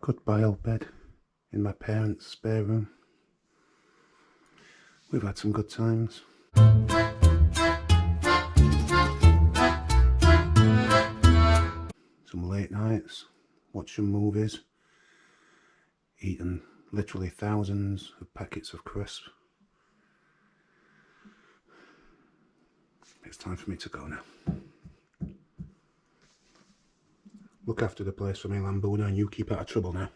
Goodbye old bed in my parents' spare room. We've had some good times. Some late nights, watching movies, eating literally thousands of packets of crisps. It's time for me to go now. Look after the place for me, Lambuna, and you keep out of trouble now.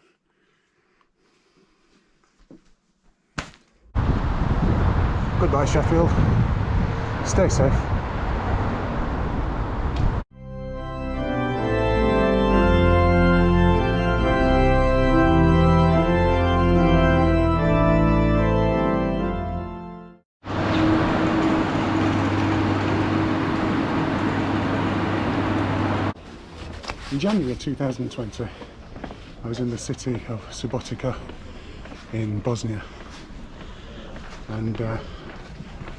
Goodbye, Sheffield. Stay safe. In January 2020, I was in the city of Subotica in Bosnia and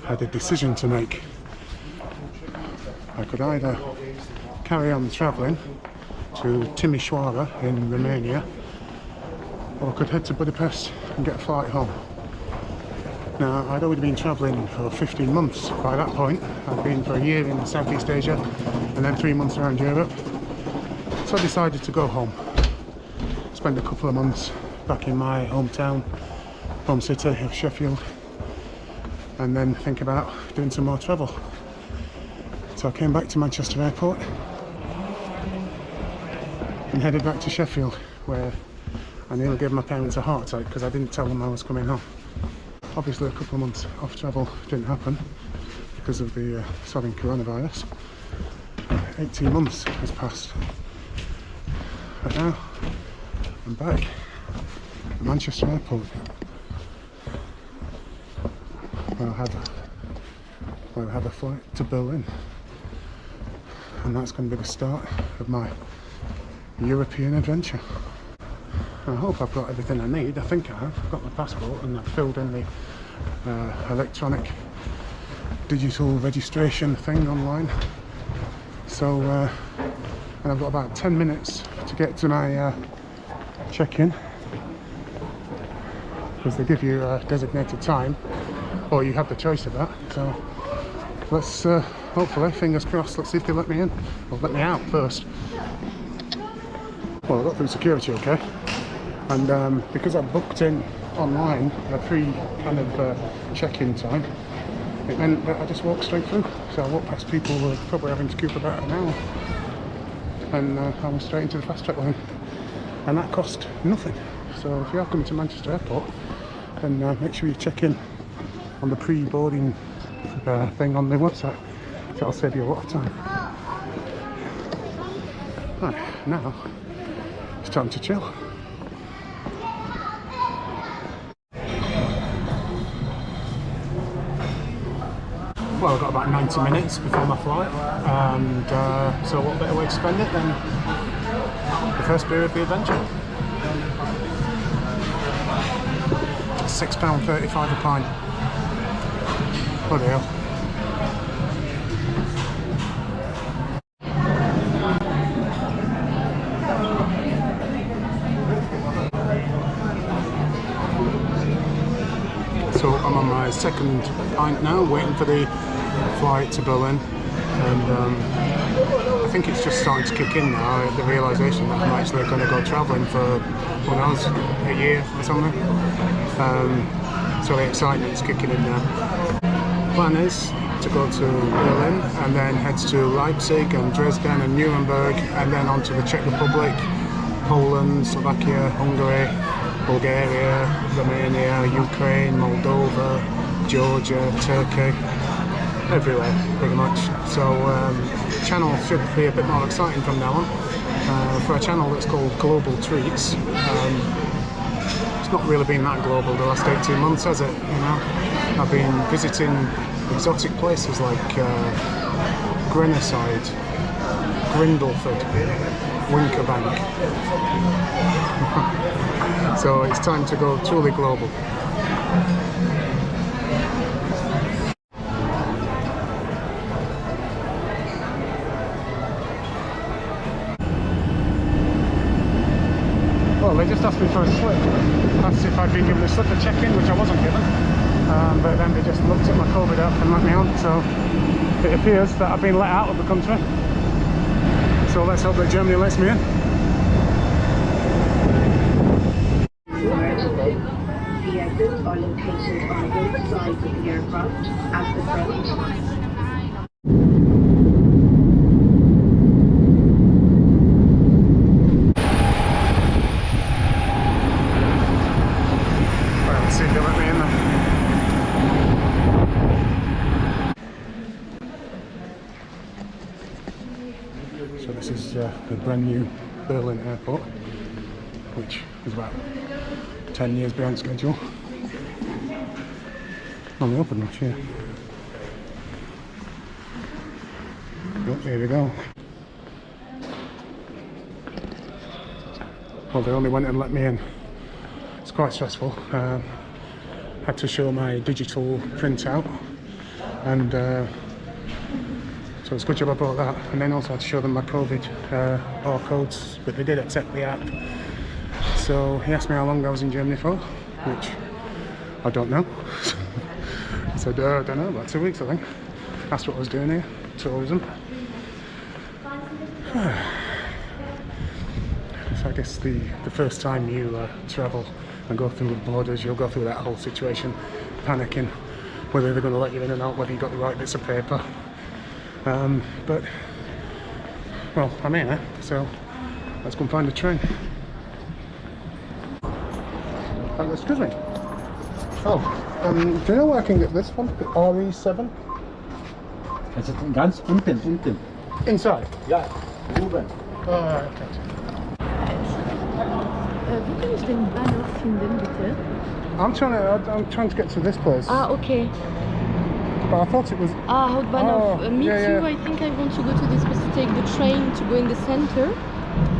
had a decision to make. I could either carry on travelling to Timișoara in Romania, or I could head to Budapest and get a flight home. Now, I'd already been travelling for 15 months by that point. I'd been for a year in Southeast Asia and then 3 months around Europe. So I decided to go home, spend a couple of months back in my hometown, home city of Sheffield, and then think about doing some more travel. So I came back to Manchester Airport and headed back to Sheffield, where I nearly gave my parents a heart attack because I didn't tell them I was coming home. Obviously a couple of months off travel didn't happen because of the sodding coronavirus. 18 months has passed. But now I'm back at Manchester Airport, where I have a flight to Berlin, and that's going to be the start of my European adventure. I hope I've got everything I need. I think I have. I've got my passport and I've filled in the electronic digital registration thing online. So and I've got about 10 minutes to get to my check-in, because they give you a designated time, or you have the choice of that. So let's hopefully, fingers crossed, let's see if they let me in, or let me out first. Well, I got through security okay, and because I booked in online a pre kind of check-in time, it meant that I just walked straight through. So I walked past people who were probably having to queue for about an hour, and I went straight into the fast track lane, and that cost nothing. So if you are coming to Manchester Airport, then make sure you check in on the pre-boarding thing on the website. That'll save you a lot of time. Right, now it's time to chill. Well, I've got about 90 minutes before my flight, and so what better way to spend it than the first beer of the adventure. £6.35 a pint. Bloody hell. So I'm on my second pint now, waiting for the flight to Berlin, and I think it's just starting to kick in now, the realisation that I'm actually going to go travelling for, who knows, a year or something. So the excitement's kicking in now. Plan is to go to Berlin and then head to Leipzig and Dresden and Nuremberg, and then on to the Czech Republic, Poland, Slovakia, Hungary, Bulgaria, Romania, Ukraine, Moldova, Georgia, Turkey, everywhere pretty much. So the channel should be a bit more exciting from now on. For a channel that's called Global Treats, it's not really been that global the last 18 months, has it? You know, I've been visiting exotic places like Grenoside, Grindleford, Winkerbank. So it's time to go truly global. well, they just asked me for a slip. Asked if I'd been given a slip to check in, which I wasn't given. But then they just looked at my COVID app and let me on. So it appears that I've been let out of the country. So let's hope that Germany lets me in. Vehicles are located on both sides of the aircraft at the front. So this is the brand new Berlin airport, which is about 10 years behind schedule. Only open much here. Oh, here we go. Well, they only went and let me in. It's quite stressful. Had to show my digital printout, and so it's a good job I brought that. And then also had to show them my COVID barcodes, but they did accept the app. So he asked me how long I was in Germany for, which I don't know. I said, I don't know, about 2 weeks I think. Asked what I was doing here, tourism. So I guess the first time you travel and go through the borders, you'll go through that whole situation, panicking whether they're going to let you in or not, whether you've got the right bits of paper. But, well, I'm here, so let's go and find a train. Excuse me. Oh, do you know where I can get this one? The RE7? Es ist ganz unten. Inside? Ja, oben. Oh, okay. Wo kann ich den Bahnhof finden, bitte? I'm trying to get to this place. Ah, okay. But I thought it was... Ah, Hauptbahnhof. Me yeah, too. yeah. I think I want to go to this place to take the train to go in the center.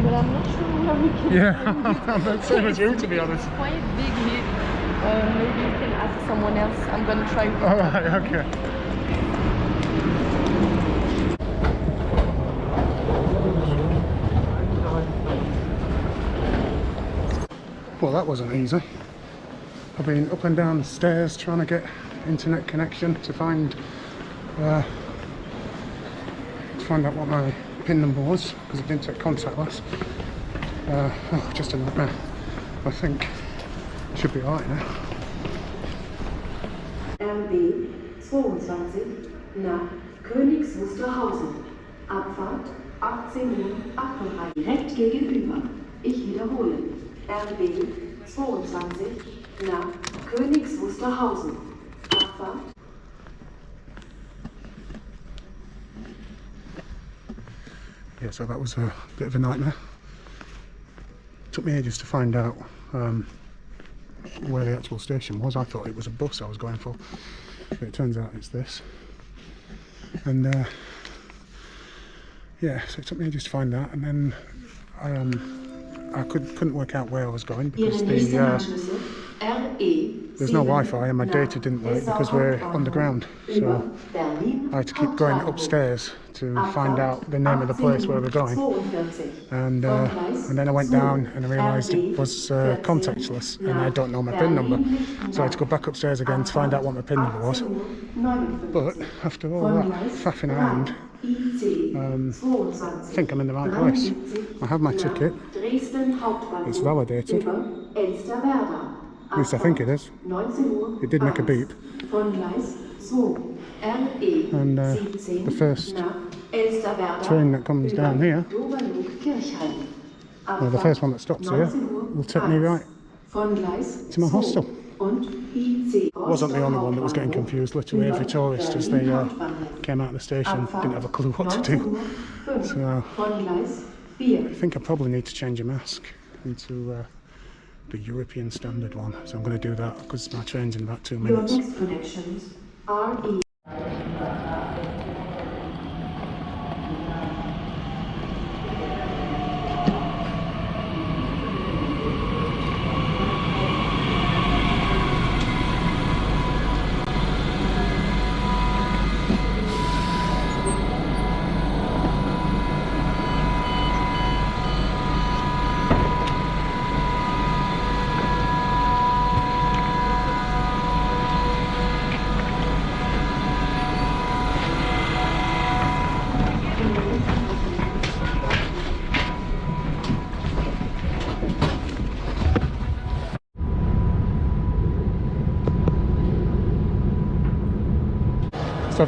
But I'm not sure where we can Yeah, I'm the same as you, to be honest. It's quite big here. Maybe you can ask someone else. I'm gonna try. Alright, okay. Well, that wasn't easy. I've been up and down the stairs trying to get internet connection to find out what my PIN number was, because it didn't take contactless. Oh, just a nightmare. I think it should be alright now. RB 22 nach Königs Wusterhausen. Abfahrt 18:38 direkt gegenüber. Ich wiederhole. RB 22 nach Königs Wusterhausen. Abfahrt. Yeah, so that was a bit of a nightmare. Took me ages to find out where the actual station was. I thought it was a bus I was going for, but it turns out it's this. And yeah, so it took me ages to find that, and then I couldn't work out where I was going because there's no Wi-Fi and my data didn't work because we're underground. So I had to keep going upstairs to find out the name of the place where we're going. And then I went down and I realised it was contactless and I don't know my PIN number. So I had to go back upstairs again to find out what my PIN number was. But after all that faffing around, I think I'm in the right place. I have my ticket. It's validated. At least I think it is. It did make a beep. And the first train that comes down here, well, the first one that stops here, will take me right to my hostel. I wasn't the only one that was getting confused. Literally every tourist, as they came out of the station, didn't have a clue what to do. So I think I probably need to change a mask into the European standard one. So I'm going to do that because my train's in about 2 minutes. Your next connections are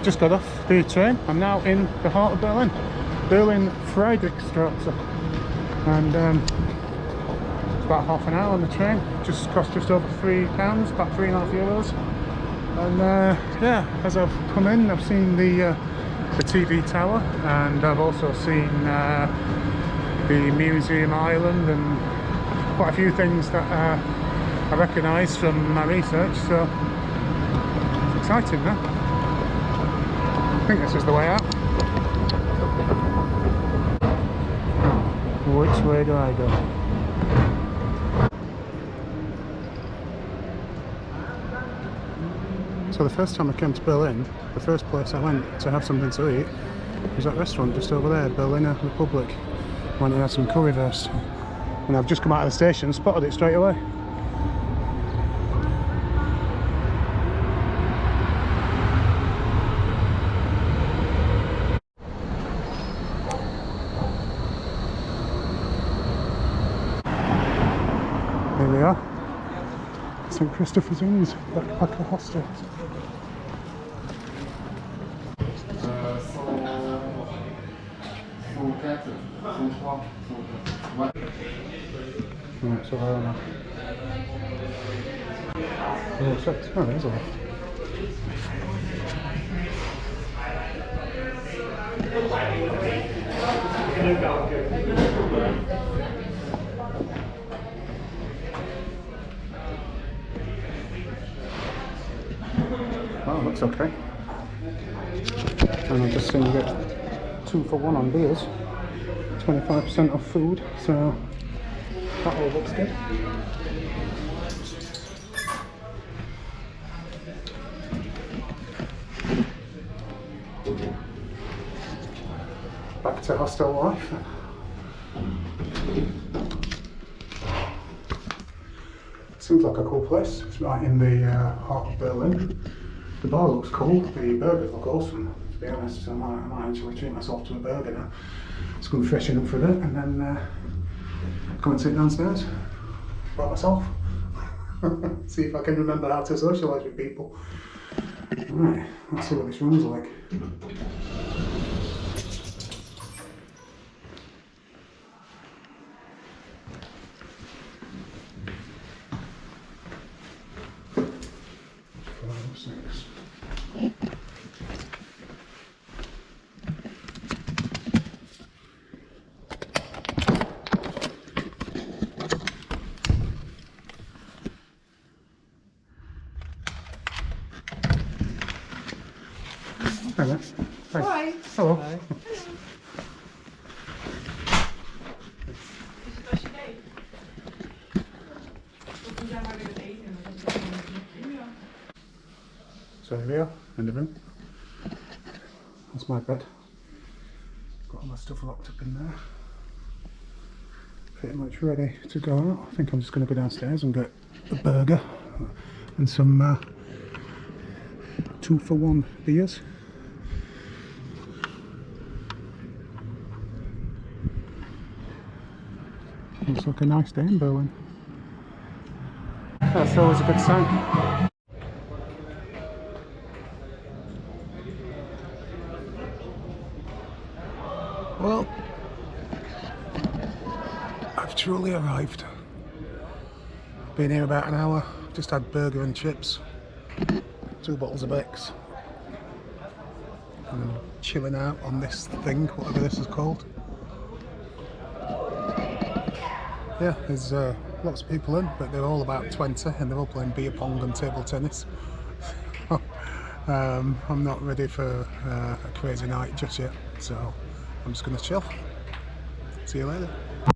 I've just got off the train. I'm now in the heart of Berlin. Berlin Friedrichstraße. And it's about half an hour on the train. Just cost just over £3, about €3.50. And yeah, as I've come in, I've seen the TV tower, and I've also seen the Museum Island and quite a few things that I recognise from my research, so it's exciting now. I think this is the way out. Which way do I go? So the first time I came to Berlin, the first place I went to have something to eat was that restaurant just over there, Berliner Republic. I went and had some currywurst. And I've just come out of the station and spotted it straight away. Here we are, St Christopher's Inns, Backpacker Hostel. Right, so where am I? Oh, six. Oh, there's a lift. Oh, looks okay. And I've just seen you get 2 for 1 on beers, 25% off food, so that all looks good. Back to hostel life. Seems like a cool place. It's right in the heart of Berlin. The bar looks cool, the burgers look awesome, to be honest, so I might actually treat myself to a burger now. Just going to freshen up for a bit and then go and sit downstairs by myself. See if I can remember how to socialise with people. Right, let's see what this room's like. Hi there. Hi. Hoi. Hallo. Hoi. Is het als je deed? Of we zijn maar weer het eten en dan is het gewoon ja. So here we are, in the room. That's my bed. Got all my stuff locked up in there. Pretty much ready to go out. I think I'm just going to go downstairs and get a burger and some 2 for 1 beers. Looks like a nice day in Berlin. That's always a good sign. Well, I've truly arrived. Been here about an hour, just had burger and chips, 2 bottles of Beck's, and I'm chilling out on this thing, whatever this is called. Yeah, there's lots of people in, but they're all about 20 and they're all playing beer pong and table tennis. I'm not ready for a crazy night just yet, so I'm just going to chill. See you later.